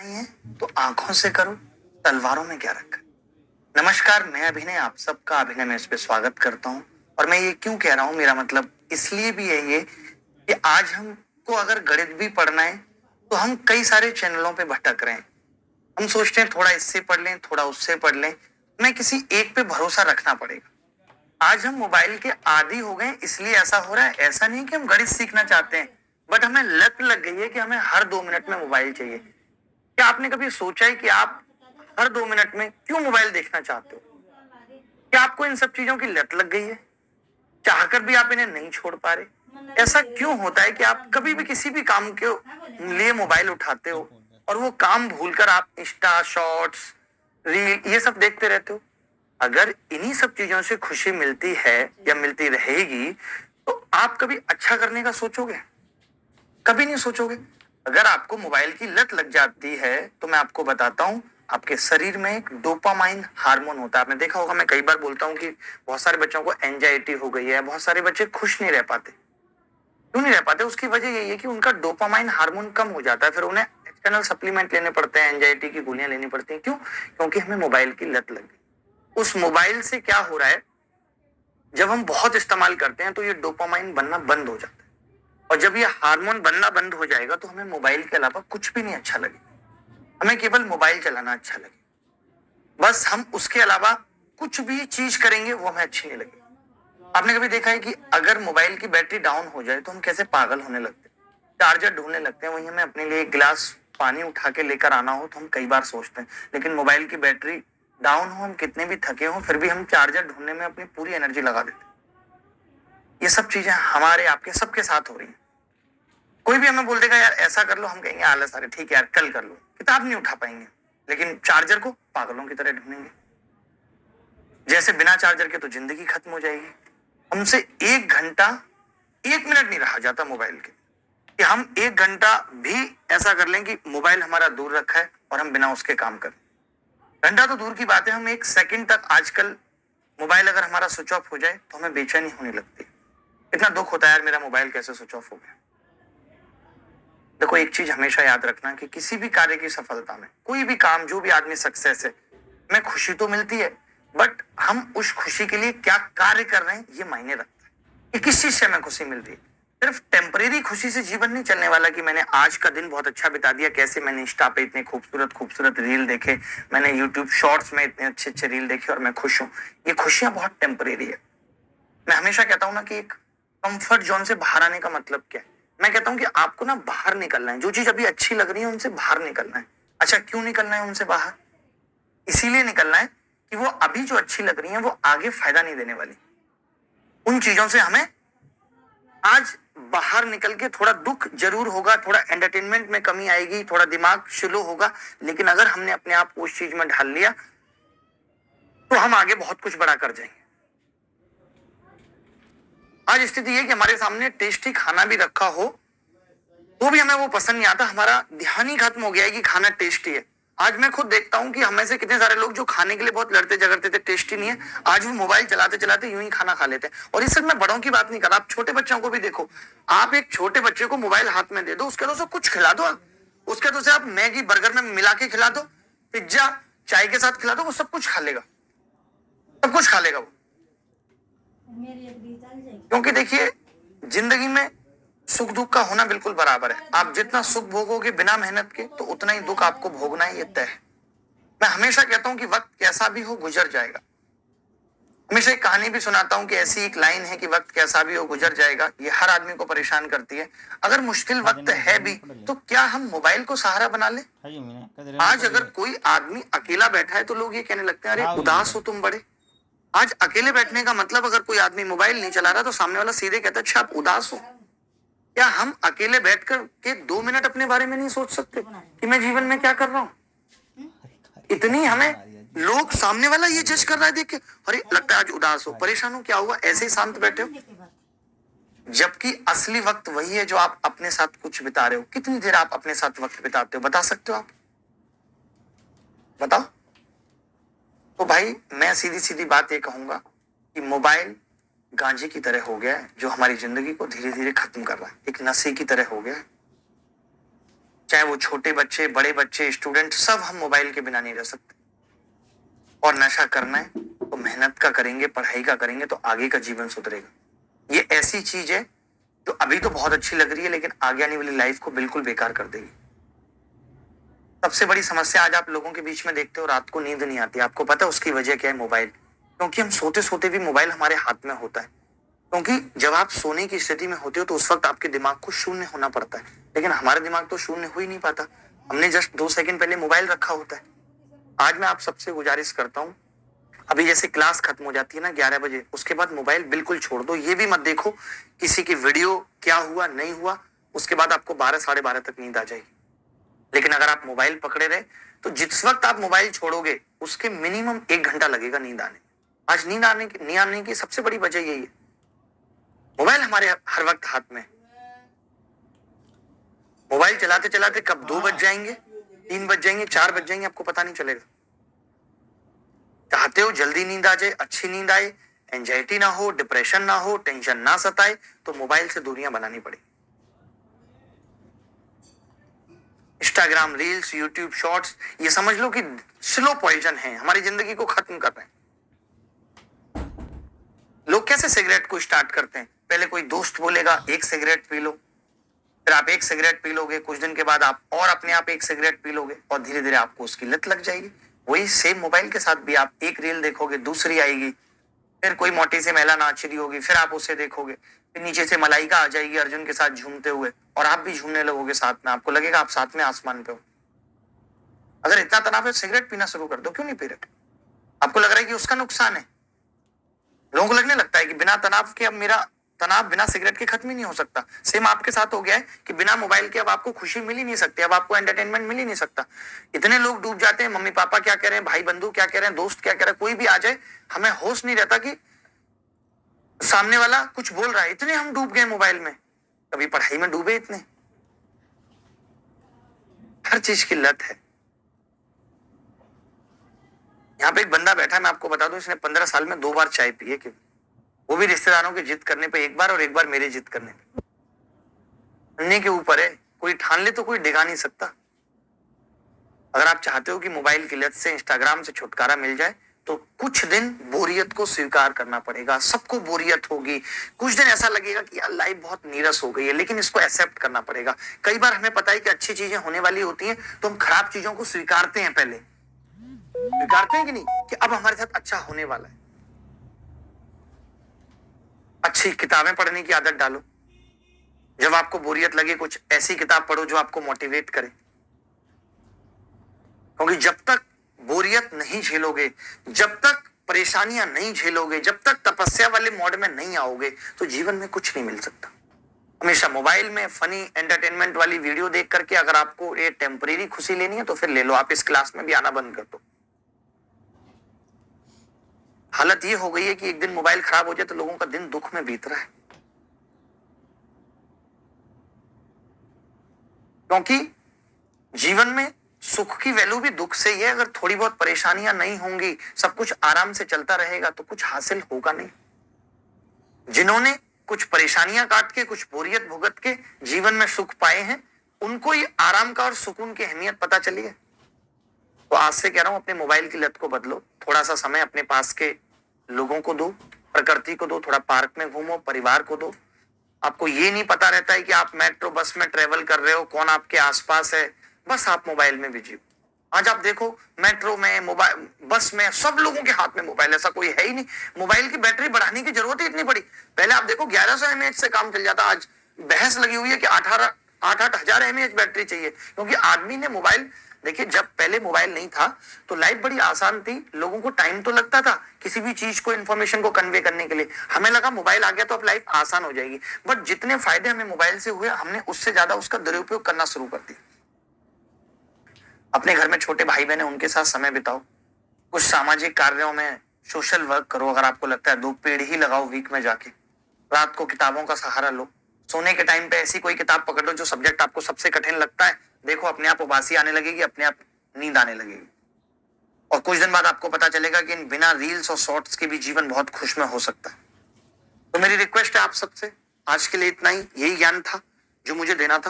नहीं है तो आंखों से करो, तलवारों में क्या रखा। नमस्कार, मैं अभिनय, आप सबका अभिनय में इस पे स्वागत करता हूँ। और मैं ये क्यों कह रहा हूँ, मेरा मतलब इसलिए भी है ये कि आज हमको अगर गणित भी पढ़ना है तो हम कई सारे चैनलों पे भटक रहे हैं। हम सोचते हैं थोड़ा इससे पढ़ लें, थोड़ा उससे पढ़ लें, हमें किसी एक पे भरोसा रखना पड़ेगा। आज हम मोबाइल के आदी हो गए, इसलिए ऐसा हो रहा है। ऐसा नहीं कि हम गणित सीखना चाहते हैं, बट हमें लत लग गई है कि हमें हर 2 मिनट में मोबाइल चाहिए। क्या आपने कभी सोचा है कि आप हर 2 मिनट में क्यों मोबाइल देखना चाहते हो? क्या आपको इन सब चीजों की लत लग गई है? चाहकर भी आप इन्हें नहीं छोड़ पा रहे? ऐसा क्यों होता है कि आप कभी भी किसी भी काम के लिए मोबाइल उठाते हो और वो काम भूलकर आप इंस्टा शॉर्ट्स, रील ये सब देखते रहते हो? अगर इन्हीं सब चीजों से खुशी मिलती है या मिलती रहेगी तो आप कभी अच्छा करने का सोचोगे? कभी नहीं सोचोगे। अगर आपको मोबाइल की लत लग जाती है तो मैं आपको बताता हूँ, आपके शरीर में एक डोपामाइन हार्मोन होता है। आपने देखा होगा, मैं कई बार बोलता हूँ कि बहुत सारे बच्चों को एंजाइटी हो गई है, बहुत सारे बच्चे खुश नहीं रह पाते। क्यों नहीं रह पाते? उसकी वजह यही है कि उनका डोपामाइन हार्मोन कम हो जाता है, फिर उन्हें एक्सटर्नल सप्लीमेंट लेने पड़ते हैं, एंजाइटी की गोलियां लेनी पड़ती हैं। क्यों? क्योंकि हमें मोबाइल की लत लग गई। उस मोबाइल से क्या हो रहा है, जब हम बहुत इस्तेमाल करते हैं तो ये डोपामाइन बनना बंद हो जाता है। और जब ये हार्मोन बनना बंद हो जाएगा तो हमें मोबाइल के अलावा कुछ भी नहीं अच्छा लगेगा। हमें केवल मोबाइल चलाना अच्छा लगे। बस हम उसके अलावा कुछ भी चीज करेंगे वो हमें अच्छी नहीं लगेगी। आपने कभी देखा है कि अगर मोबाइल की बैटरी डाउन हो जाए तो हम कैसे पागल होने लगते हैं, चार्जर ढूंढने लगते हैं। वहीं हमें अपने लिए एक गिलास पानी उठा के लेकर आना हो तो हम कई बार सोचते हैं, लेकिन मोबाइल की बैटरी डाउन हो, हम कितने भी थके हों, फिर भी हम चार्जर ढूंढने में अपनी पूरी एनर्जी लगा देते हैं। ये सब चीजें हमारे आपके सबके साथ हो रही हैं। कोई भी हमें बोल देगा यार ऐसा कर लो, हम कहेंगे आलस आ रहा है, ठीक है यार कल कर लो। किताब नहीं उठा पाएंगे, लेकिन चार्जर को पागलों की तरह ढूंढेंगे। जैसे बिना चार्जर के तो जिंदगी खत्म हो जाएगी। हमसे 1 घंटा, 1 मिनट नहीं रहा जाता मोबाइल के, कि हम 1 घंटा भी ऐसा कर लें कि मोबाइल हमारा दूर रखा है और हम बिना उसके काम करें। घंटा तो दूर की बात है, हम 1 सेकंड तक आजकल मोबाइल अगर हमारा स्विच ऑफ हो जाए तो हमें बेचैनी होने लगती है। इतना दुख होता है यार, मेरा मोबाइल कैसे स्विच ऑफ हो गया। देखो, एक चीज हमेशा याद रखना कि किसी भी कार्य की सफलता में, कोई भी काम, जो भी आदमी सक्सेस है, हमें खुशी तो मिलती है, बट हम उस खुशी के लिए क्या कार्य कर रहे हैं ये मायने रखता है कि किस चीज से हमें खुशी मिल रही है। सिर्फ टेम्परेरी खुशी से जीवन नहीं चलने वाला कि मैंने आज का दिन बहुत अच्छा बिता दिया, कैसे मैंने इंस्टा पे इतने खूबसूरत खूबसूरत रील देखे, मैंने यूट्यूब शॉर्ट्स में इतने अच्छे अच्छे रील देखे और मैं खुश हूँ। ये खुशियां बहुत टेम्परेरी है। मैं हमेशा कहता हूँ ना कि एक कंफर्ट जोन से बाहर आने का मतलब क्या है। मैं कहता हूँ कि आपको ना बाहर निकलना है, जो चीज अभी अच्छी लग रही है उनसे बाहर निकलना है। अच्छा, क्यों निकलना है उनसे बाहर? इसीलिए निकलना है कि वो अभी जो अच्छी लग रही है वो आगे फायदा नहीं देने वाली। उन चीजों से हमें आज बाहर निकल के, थोड़ा दुख जरूर होगा, थोड़ा एंटरटेनमेंट में कमी आएगी, थोड़ा दिमाग स्लो होगा, लेकिन अगर हमने अपने आप को उस चीज में ढाल लिया तो हम आगे बहुत कुछ बड़ा कर जाएंगे। आज स्थिति है कि हमारे सामने टेस्टी खाना भी रखा हो तो भी हमें वो पसंद नहीं आता। हमारा ध्यान ही खत्म हो गया है कि खाना टेस्टी है। आज मैं खुद देखता हूँ कि हमें से कितने सारे लोग जो खाने के लिए बहुत लड़ते झगड़ते थे, टेस्टी नहीं है, आज वो मोबाइल चलाते चलाते यूं ही खाना खा लेते हैं। और इस सिर्फ मैं बड़ों की बात नहीं कर रहा, आप छोटे बच्चों को भी देखो। आप एक छोटे बच्चे को मोबाइल हाथ में दे दो, उसके तो कुछ खिला दो, उसके तो से आप मैगी बर्गर में मिला के खिला दो, पिज्जा चाय के साथ खिला दो, वो सब कुछ खा लेगा, सब कुछ खा लेगा वो। क्योंकि देखिए, जिंदगी में सुख दुख का होना बिल्कुल बराबर है। आप जितना सुख भोगोगे बिना मेहनत के, तो उतना ही दुख आपको भोगना है, ये तय है। मैं हमेशा कहता हूं कि वक्त कैसा भी हो गुजर जाएगा। हमेशा एक कहानी भी सुनाता हूं कि ऐसी एक लाइन है कि वक्त कैसा भी हो गुजर जाएगा, ये हर आदमी को परेशान करती है। अगर मुश्किल वक्त है भी तो क्या हम मोबाइल को सहारा बना ले? आज अगर कोई आदमी अकेला बैठा है तो लोग ये कहने लगते हैं, अरे उदास हो तुम बड़े। आज अकेले बैठने का मतलब, अगर कोई आदमी मोबाइल नहीं चला रहा तो सामने वाला सीधे कहता है, अच्छा आप उदास हो। क्या हम अकेले बैठकर के 2 मिनट अपने बारे में नहीं सोच सकते कि मैं जीवन में क्या कर रहा हूँ? इतनी हमें लोग, सामने वाला ये जज कर रहा है देख के, अरे लगता है आज उदास हो, परेशान हो, क्या हुआ, ऐसे ही शांत बैठे हो। जबकि असली वक्त वही है जो आप अपने साथ कुछ बिता रहे हो। कितनी देर आप अपने साथ वक्त बिताते हो, बता सकते हो आप? बताओ। तो भाई, मैं सीधी सीधी बात ये कहूंगा कि मोबाइल गांजे की तरह हो गया है, जो हमारी जिंदगी को धीरे धीरे खत्म कर रहा है, एक नशे की तरह हो गया है। चाहे वो छोटे बच्चे, बड़े बच्चे, स्टूडेंट, सब हम मोबाइल के बिना नहीं रह सकते। और नशा करना है तो मेहनत का करेंगे, पढ़ाई का करेंगे तो आगे का जीवन सुधरेगा। ये ऐसी चीज है जो अभी तो बहुत अच्छी लग रही है लेकिन आगे आने वाली लाइफ को बिल्कुल बेकार कर देगी। सबसे बड़ी समस्या आज आप लोगों के बीच में देखते हो, रात को नींद नहीं आती। आपको पता है उसकी वजह क्या है? मोबाइल। क्योंकि हम सोते सोते भी मोबाइल हमारे हाथ में होता है। क्योंकि जब आप सोने की स्थिति में होते हो तो उस वक्त आपके दिमाग को शून्य होना पड़ता है, लेकिन हमारा दिमाग तो शून्य हो ही नहीं पाता। हमने जस्ट 2 सेकंड पहले मोबाइल रखा होता है। आज मैं आप सबसे गुजारिश करता हूँ, अभी जैसे क्लास खत्म हो जाती है ना 11 बजे, उसके बाद मोबाइल बिल्कुल छोड़ दो। ये भी मत देखो किसी की वीडियो क्या हुआ नहीं हुआ, उसके बाद आपको 12 साढ़े 12 तक नींद आ जाएगी। लेकिन अगर आप मोबाइल पकड़े रहे तो जिस वक्त आप मोबाइल छोड़ोगे उसके मिनिमम 1 घंटा लगेगा नींद आने। आज नींद आने की सबसे बड़ी वजह यही है, मोबाइल हमारे हर वक्त हाथ में। मोबाइल चलाते चलाते कब 2 बज जाएंगे, 3 बज जाएंगे, 4 बज जाएंगे, आपको पता नहीं चलेगा। चाहते हो जल्दी नींद आ जाए, अच्छी नींद आए, एंजाइटी ना हो, डिप्रेशन ना हो, टेंशन ना सताए, तो मोबाइल से दूरियां बनानी पड़ेगी। इंस्टाग्राम रील्स, यूट्यूब शॉर्ट्स, ये समझ लो कि स्लो पॉइजन है, हमारी जिंदगी को खत्म कर रहे हैं। लोग कैसे सिगरेट को स्टार्ट करते हैं? पहले कोई दोस्त बोलेगा 1 सिगरेट पी लो, फिर आप 1 सिगरेट पी लोगे, कुछ दिन के बाद आप और अपने आप 1 सिगरेट पी लोगे और धीरे धीरे आपको उसकी लत लग जाएगी। वही सेम मोबाइल के साथ भी, आप एक रील देखोगे, दूसरी आएगी, फिर कोई मोटी सी महिला नाच रही होगी, फिर आप उसे देखोगे, फिर नीचे से मलाइका आ जाएगी अर्जुन के साथ झूमते हुए और आप भी झूमने लगोगे साथ में, आपको लगेगा आप साथ में आसमान पे हो। अगर इतना तनाव है सिगरेट पीना शुरू कर दो। क्यों नहीं पी रहे? आपको लग रहा है कि उसका नुकसान है। लोगों को लगने लगता है कि बिना तनाव के अब मेरा तनाव बिना सिगरेट के खत्म ही नहीं हो सकता। सेम आपके साथ हो गया है कि बिना मोबाइल के अब आपको खुशी मिल ही नहीं सकती, अब आपको एंटरटेनमेंट मिल ही नहीं सकता। इतने लोग डूब जाते हैं, मम्मी पापा क्या कह रहे हैं, भाई बंधु क्या कह रहे हैं, दोस्त क्या कह रहे हैं, कोई भी आ जाए हमें होश नहीं रहता कि सामने वाला कुछ बोल रहा है। इतने हम डूब गए मोबाइल में, कभी पढ़ाई में डूबे इतने। हर चीज की लत है। यहाँ पे एक बंदा बैठा है, मैं आपको बता दूं, इसने 15 साल में 2 बार चाय पी है। कि वो भी रिश्तेदारों की जिद करने पे 1 बार और 1 बार मेरी जिद करने पे। अन्य के ऊपर है, कोई ठान ले तो कोई डिगा नहीं सकता। अगर आप चाहते हो कि मोबाइल की लत से, इंस्टाग्राम से छुटकारा मिल जाए तो कुछ दिन बोरियत को स्वीकार करना पड़ेगा। सबको बोरियत होगी, कुछ दिन ऐसा लगेगा कि यार लाइफ बहुत नीरस हो गई है, लेकिन इसको एक्सेप्ट करना पड़ेगा। कई बार हमें पता है कि अच्छी चीजें होने वाली होती हैं तो हम खराब चीजों को स्वीकारते हैं, पहले स्वीकारते हैं कि नहीं, कि अब हमारे साथ अच्छा होने वाला है। अच्छी किताबें पढ़ने की आदत डालो। जब आपको बोरियत लगे कुछ ऐसी किताब पढ़ो जो आपको मोटिवेट करे। क्योंकि जब तक बोरियत नहीं झेलोगे, जब तक परेशानियां नहीं झेलोगे, जब तक तपस्या वाले मोड में नहीं आओगे तो जीवन में कुछ नहीं मिल सकता। हमेशा मोबाइल में फनी एंटरटेनमेंट वाली वीडियो देख करके अगर आपको ये टेम्परेरी खुशी लेनी है तो फिर ले लो, आप इस क्लास में भी आना बंद कर दो। हालत ये हो गई है कि एक दिन मोबाइल खराब हो जाए तो लोगों का दिन दुख में बीत रहा है। क्योंकि जीवन में सुख की वैल्यू भी दुख से ही है। अगर थोड़ी बहुत परेशानियां नहीं होंगी, सब कुछ आराम से चलता रहेगा तो कुछ हासिल होगा नहीं। जिन्होंने कुछ परेशानियां काट के, कुछ बोरियत भुगत के जीवन में सुख पाए हैं, उनको ही आराम का और सुकून की अहमियत पता चली है। तो आज से कह रहा हूं, अपने मोबाइल की लत को बदलो। थोड़ा सा समय अपने पास के लोगों को दो, प्रकृति को दो, थोड़ा पार्क में घूमो, परिवार को दो। आपको ये नहीं पता रहता है कि आप मेट्रो बस में ट्रेवल कर रहे हो, कौन आपके आसपास है, बस आप मोबाइल में बिजी हो। आज आप देखो मेट्रो में, मोबाइल बस में, सब लोगों के हाथ में मोबाइल, ऐसा कोई है ही नहीं। मोबाइल की बैटरी बढ़ाने की जरूरत ही इतनी पड़ी। पहले आप देखो 1100 mAh से काम चल जाता, आज बहस लगी हुई है कि 8 हजार mAh बैटरी चाहिए। क्योंकि आदमी ने मोबाइल, देखिए जब पहले मोबाइल नहीं था तो लाइफ बड़ी आसान थी, लोगों को टाइम तो लगता था किसी भी चीज को, इन्फॉर्मेशन को कन्वे करने के लिए। हमें लगा मोबाइल आ गया तो अब लाइफ आसान हो जाएगी, बट जितने फायदे हमें मोबाइल से हुए, हमने उससे ज्यादा उसका दुरुपयोग करना शुरू कर दिया। अपने घर में छोटे भाई बहन है, उनके साथ समय बिताओ, कुछ सामाजिक कार्यों में सोशल वर्क करो। अगर आपको लगता है 2 पेड़ ही लगाओ वीक में जाके, रात को किताबों का सहारा लो, सोने के टाइम पे ऐसी कोई किताब पकड़ लो जो सब्जेक्ट आपको सबसे कठिन लगता है, देखो अपने आप उबासी आने लगेगी, अपने आप नींद आने लगेगी। और कुछ दिन बाद आपको पता चलेगा कि इन बिना रील्स और शॉर्ट्स के भी जीवन बहुत खुशमय हो सकता है। तो मेरी रिक्वेस्ट है आप सबसे, आज के लिए इतना ही। यही ज्ञान था जो मुझे देना था।